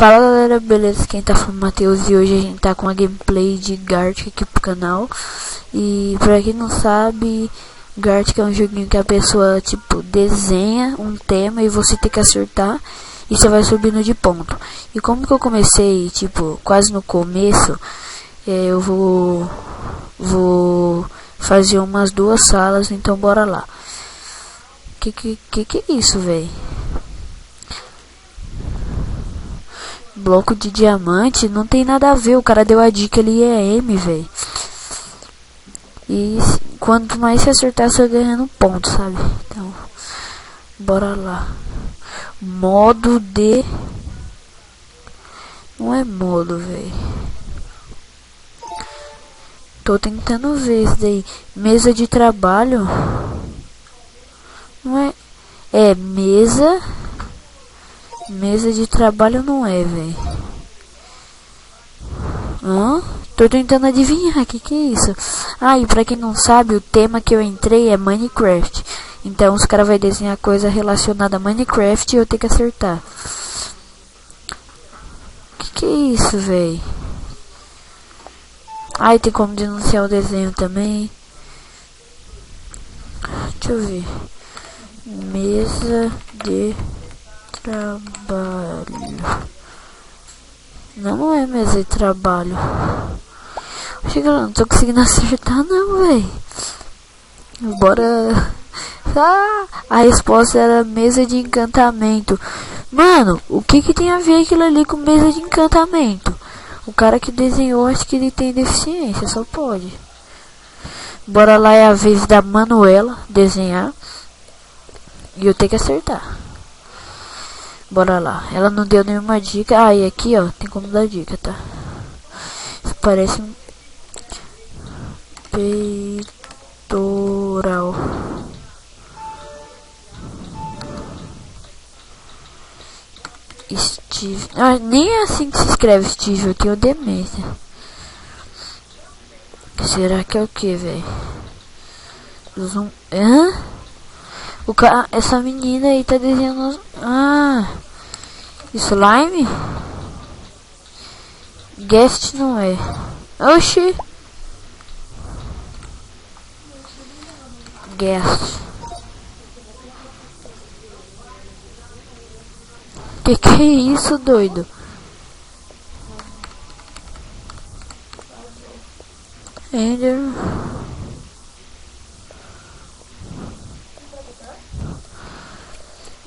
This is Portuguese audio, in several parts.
Fala galera, beleza? Quem tá falando é o Matheus e hoje a gente tá com uma gameplay de Gartic aqui pro canal. E pra quem não sabe, Gartic é um joguinho que a pessoa tipo desenha um tema e você tem que acertar e você vai subindo de ponto. E como que eu comecei tipo quase no começo, eu vou fazer umas 2 salas, então bora lá. Que é isso, velho? Bloco de diamante não tem nada a ver, o cara deu a dica ali, é M, velho. E quanto mais você acertar, você vai ganhando ponto, sabe? Então, bora lá. Modo de... Não é modo, velho. Tô tentando ver isso daí. Mesa de trabalho. Não é... É mesa... Mesa de trabalho não é, velho. Tô tentando adivinhar, que é isso? Ah, e pra quem não sabe, o tema que eu entrei é Minecraft. Então os caras vão desenhar coisa relacionada a Minecraft e eu tenho que acertar. Que é isso, velho? Ah, e tem como denunciar o desenho também. Deixa eu ver. Mesa de trabalho. Não é mesa de trabalho. Chega, eu não tô conseguindo acertar não, véi. Bora. Ah, a resposta era mesa de encantamento. Mano, o que tem a ver aquilo ali com mesa de encantamento? O cara que desenhou, acho que ele tem deficiência, só pode. Bora lá, é a vez da Manuela desenhar. E eu tenho que acertar. Bora lá. Ela não deu nenhuma dica. Ah, e aqui, ó, tem como dar dica, tá? Isso parece um peitoral. Steve. Ah, nem é assim que se escreve Steve. Eu tenho demência. Será que é o que, velho? Hã? Essa menina aí tá desenhando... Ah, slime? Guest não é. Oxi. Guest. Que é isso, doido? Ender.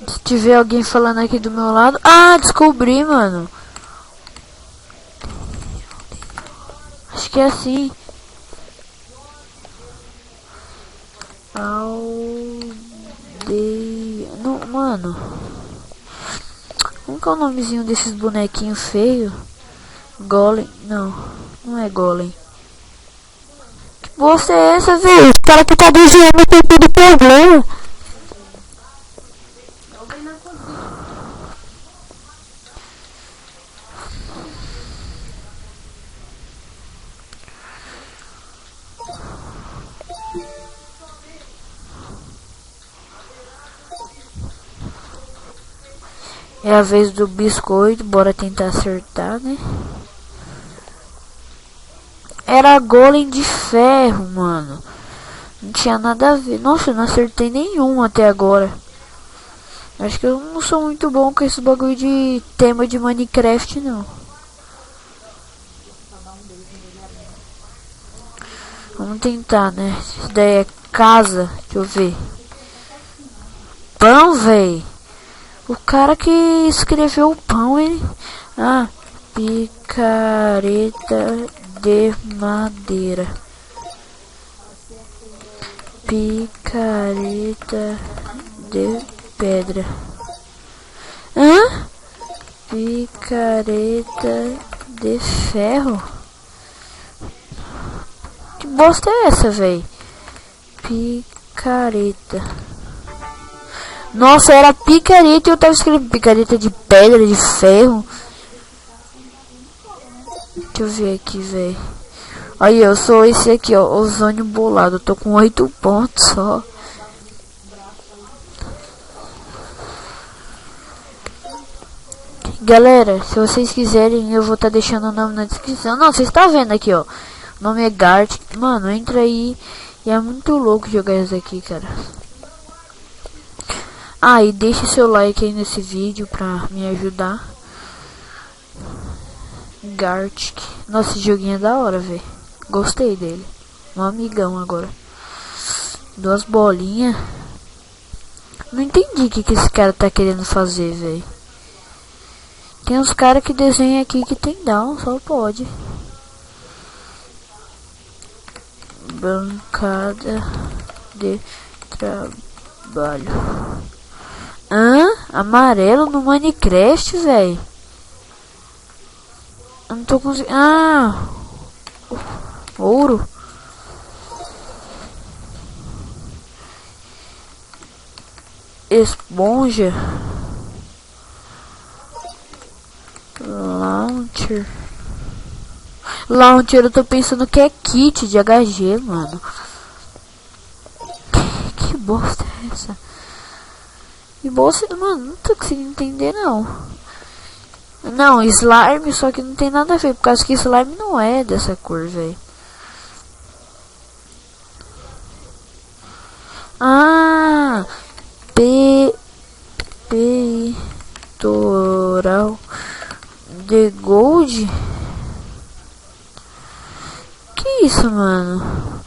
Se tiver alguém falando aqui do meu lado... Ah, descobri, mano. Acho que é assim. Aldeia... Não, mano. Como que é o nomezinho desses bonequinhos feios? Golem? Não, não é Golem. Que bosta é essa, velho? O cara que tá desenhando tem todo problema. É a vez do biscoito, bora tentar acertar, né? Era golem de ferro, mano. Não tinha nada a ver. Nossa, eu não acertei nenhum até agora. Acho que eu não sou muito bom com esse bagulho de tema de Minecraft, não. Vamos tentar, né? Isso daí é casa. Deixa eu ver. Pão, véi. O cara que escreveu o pão, ele... Ah, picareta de madeira. Picareta de pedra. Hã? Picareta de ferro? Que bosta é essa, véi? Picareta. Nossa, era picareta e eu tava escrevendo picareta de pedra, de ferro. Deixa eu ver aqui, velho. Aí, eu sou esse aqui, ó, ozônio bolado. Eu tô com 8 pontos só. Galera, se vocês quiserem, eu vou estar deixando o nome na descrição. Não, vocês estão vendo aqui, ó. O nome é Gartic. Mano, entra aí. E é muito louco jogar isso aqui, cara. Ah, e deixe seu like aí nesse vídeo pra me ajudar. Gartic. Nossa, esse joguinho é da hora, velho. Gostei dele. Um amigão agora. 2 bolinhas. Não entendi o que esse cara tá querendo fazer, velho. Tem uns caras que desenham aqui que tem down, só pode. Bancada de trabalho. Amarelo no Minecraft, velho. Eu não tô conseguindo. Ouro. Esponja. Launcher, eu tô pensando que é kit de HG, mano. Que bosta é essa? Que bosta, mano, não tô conseguindo entender, não. Não, slime, só que não tem nada a ver, por causa que slime não é dessa cor, velho. Peitoral de gold. Que isso, mano?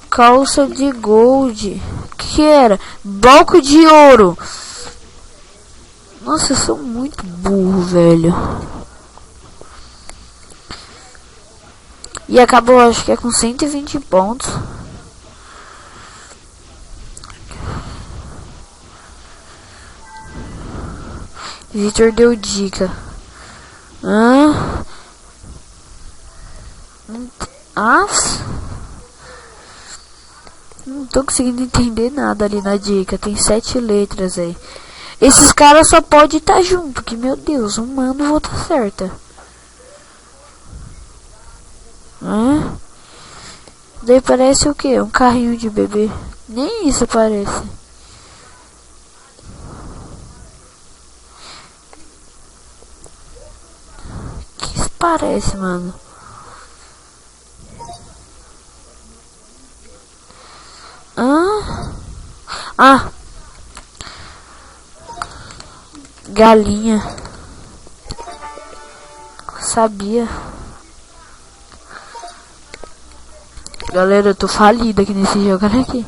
Calça de gold. Que era? Bloco de ouro. Nossa, eu sou muito burro, velho. E acabou, acho que é com 120 pontos. Victor deu dica. Não tô conseguindo entender nada ali na dica. Tem 7 letras aí. Esses caras só podem estar junto. Que meu Deus, um mano vou estar certa. Daí parece o que? Um carrinho de bebê. Nem isso parece. Que isso parece, mano? Galinha. Sabia. Galera, eu tô falido aqui nesse jogo. Olha aqui.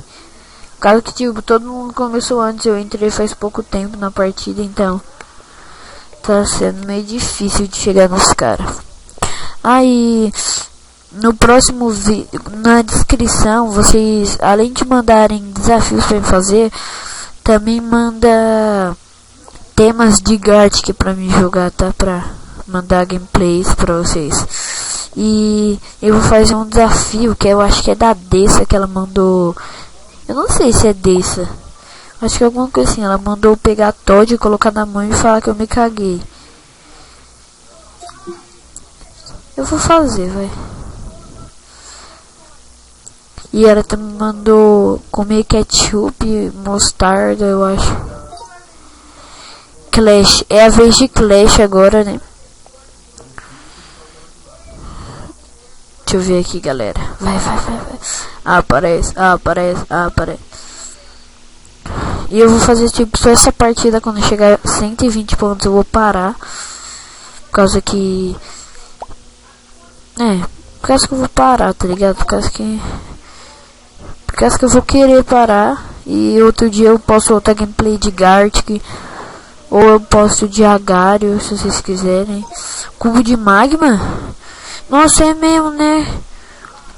Por causa que, tipo, todo mundo começou antes. Eu entrei faz pouco tempo na partida, então tá sendo meio difícil de chegar nos caras. Aí, no próximo vídeo, na descrição, vocês, além de mandarem desafios pra me fazer, também manda temas de Gartic pra me jogar, tá? Pra mandar gameplays pra vocês. E eu vou fazer um desafio que eu acho que é da Dessa, que ela mandou. Eu não sei se é Dessa. Acho que é alguma coisa assim. Ela mandou pegar Todd, colocar na mão e falar que eu me caguei. Eu vou fazer, vai. E ela também mandou comer ketchup, mostarda, eu acho. Clash. É a vez de Clash agora, né? Deixa eu ver aqui, galera. Vai. Aparece. E eu vou fazer tipo só essa partida. Quando chegar a 120 pontos eu vou parar. Por causa que... por causa que eu vou parar, tá ligado? Por causa que eu vou querer parar. E outro dia eu posto outra gameplay de Gartic. Ou eu posto de Agário, se vocês quiserem. Cubo de magma? Nossa, é mesmo, né?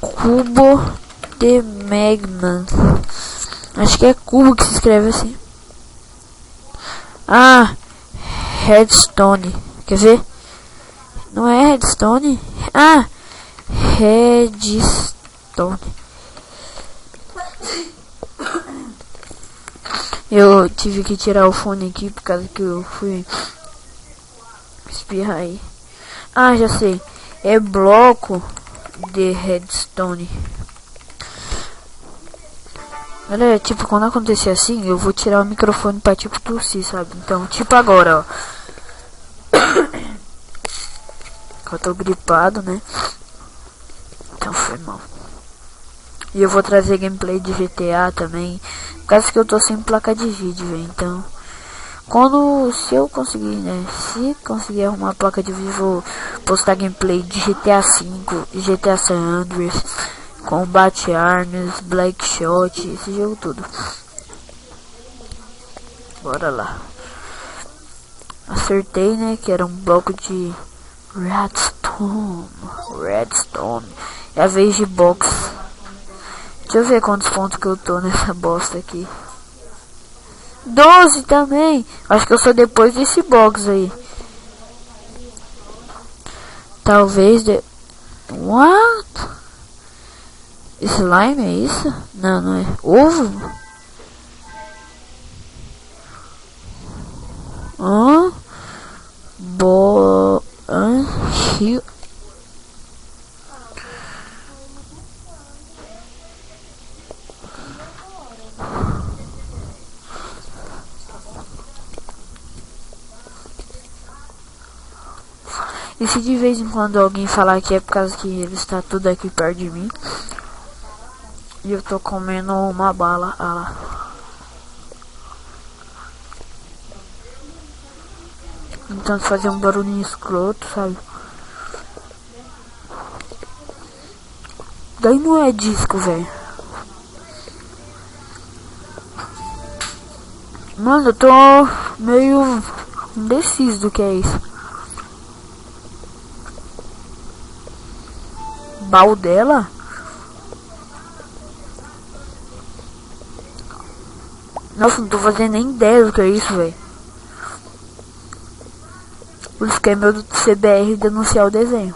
Cubo de magma. Acho que é cubo que se escreve assim. Redstone. Quer ver? Não é redstone? Redstone. Eu tive que tirar o fone aqui por causa que eu fui espirrar aí. Já sei. É bloco de redstone. Galera, tipo, quando acontecer assim, eu vou tirar o microfone pra, tipo, tossir, sabe? Então, tipo agora, ó. Eu tô gripado, né? Então foi mal. E eu vou trazer gameplay de GTA também. Por causa que eu tô sem placa de vídeo, velho. Então, se eu conseguir, né? Se conseguir arrumar a placa de vídeo, vou postar gameplay de GTA V, GTA San Andreas, Combat Arms, Black Shot, esse jogo tudo. Bora lá. Acertei, né? Que era um bloco de Redstone. Redstone. É a vez de box. Deixa eu ver quantos pontos que eu tô nessa bosta aqui. 12 também. Acho que eu sou depois desse box aí. Talvez de... What? Slime é isso? Não, não é. Ovo? Hã? Rio. E se de vez em quando alguém falar que é por causa que ele está tudo aqui perto de mim e eu tô comendo uma bala, então fazer um barulhinho escroto, sabe? Daí não é disco, velho. Mano, eu tô meio indeciso do que é isso. Baldela? Nossa, não tô fazendo nem ideia do que é isso, velho. O esquema do CBR denunciar o desenho.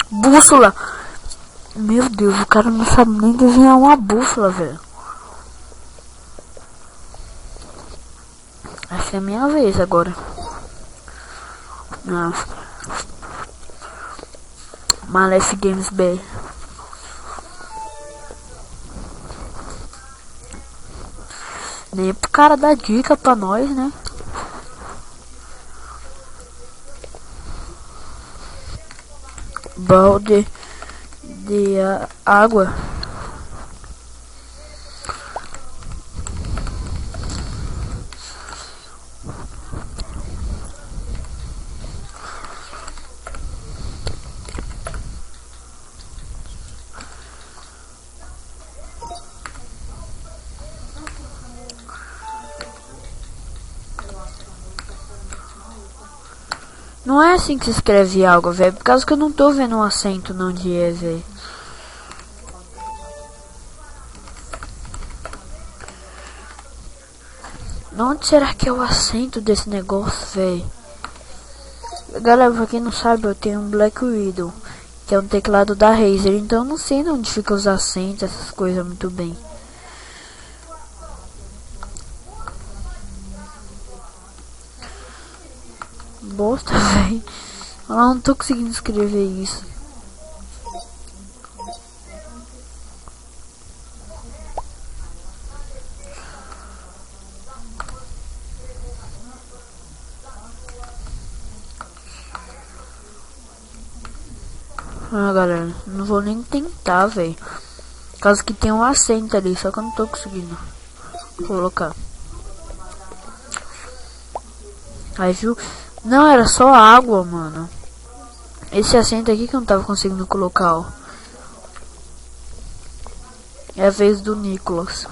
Bússola! Meu Deus, o cara não sabe nem desenhar uma bússola, velho. Acho que é a minha vez agora. Não. Malef Games BR. Nem pro cara dar dica pra nós, né? Balde de água. Não é assim que se escreve água, velho. Por causa que eu não tô vendo um acento não de E, velho. Onde será que é o acento desse negócio, velho? Galera, pra quem não sabe, eu tenho um Black Widow, que é um teclado da Razer. Então eu não sei onde fica os acentos, essas coisas muito bem. Bosta, velho. Eu não tô conseguindo escrever isso. Ah, galera, não vou nem tentar, velho. Por causa que tem um acento ali, só que eu não tô conseguindo colocar. Aí, viu? Não, era só água, mano. Esse acento aqui que eu não tava conseguindo colocar, ó. É a vez do Nicolas.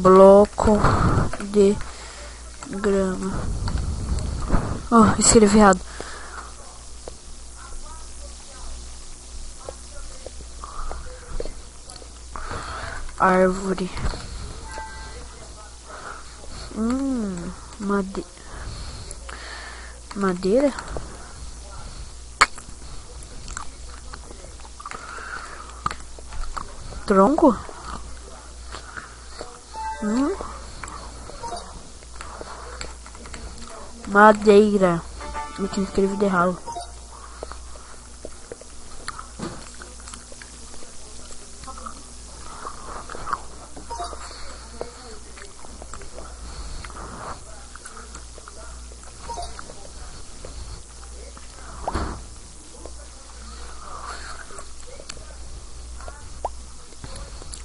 Bloco de grama. Oh, escrevi errado. Árvore. Made... Madeira? Tronco? Madeira. Eu tinha escrevido errado.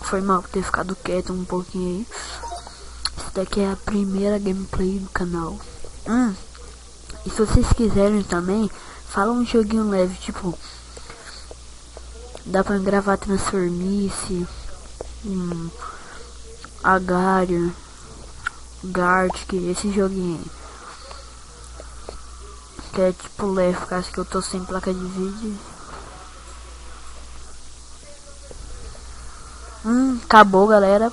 Foi mal ter ficado quieto um pouquinho aí. Essa daqui é a primeira gameplay do canal. E se vocês quiserem também, fala um joguinho leve, tipo, dá pra gravar Transformice, Agario, Gartic, esse joguinho aí. Que é tipo leve, por causa que eu tô sem placa de vídeo. Acabou, galera.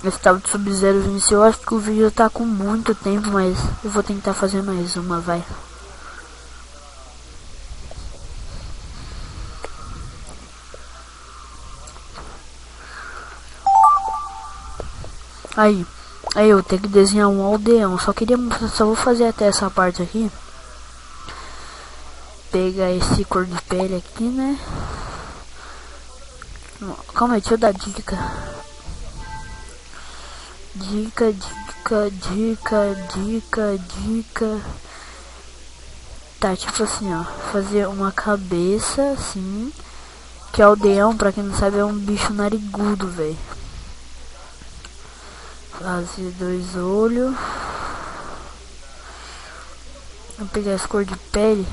Esse tal de Sub-Zero venceu. Eu acho que o vídeo tá com muito tempo, mas eu vou tentar fazer mais uma, vai. Aí eu tenho que desenhar um aldeão. Só vou fazer até essa parte aqui. Pegar esse cor de pele aqui, né? Calma aí, deixa eu dar dica. Dica. Tá, tipo assim, ó. Fazer uma cabeça, assim. Que aldeão, pra quem não sabe, é um bicho narigudo, velho. Fazer 2 olhos. Vou pegar essa cor de pele.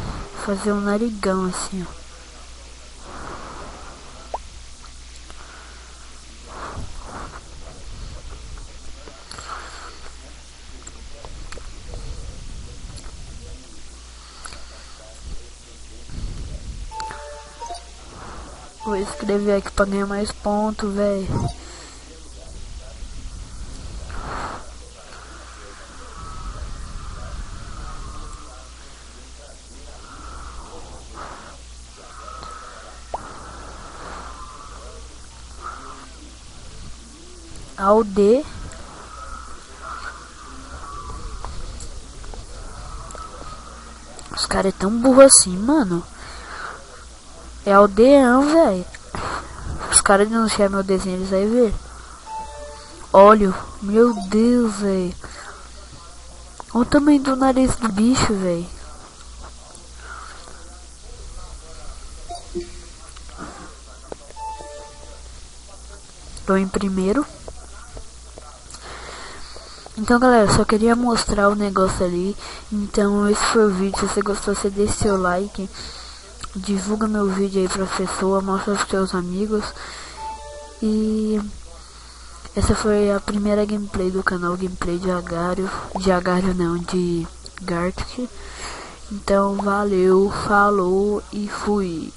Fazer um narigão, assim, ó. Vou escrever aqui pra ganhar mais pontos, velho. Alde. Os caras é tão burro assim, mano. É aldeão, velho. Os caras denunciaram meu desenho, eles aí ver. Olha, meu Deus, velho. Olha o tamanho do nariz do bicho, velho. Tô em primeiro. Então, galera, só queria mostrar o negócio ali. Então, esse foi o vídeo. Se você gostou, você deixa seu like. Divulga meu vídeo aí pra pessoa. Mostra pros seus amigos. E essa foi a primeira gameplay do canal. Gameplay de Agario. De Agario não, de Gartic. Então, valeu, falou e fui.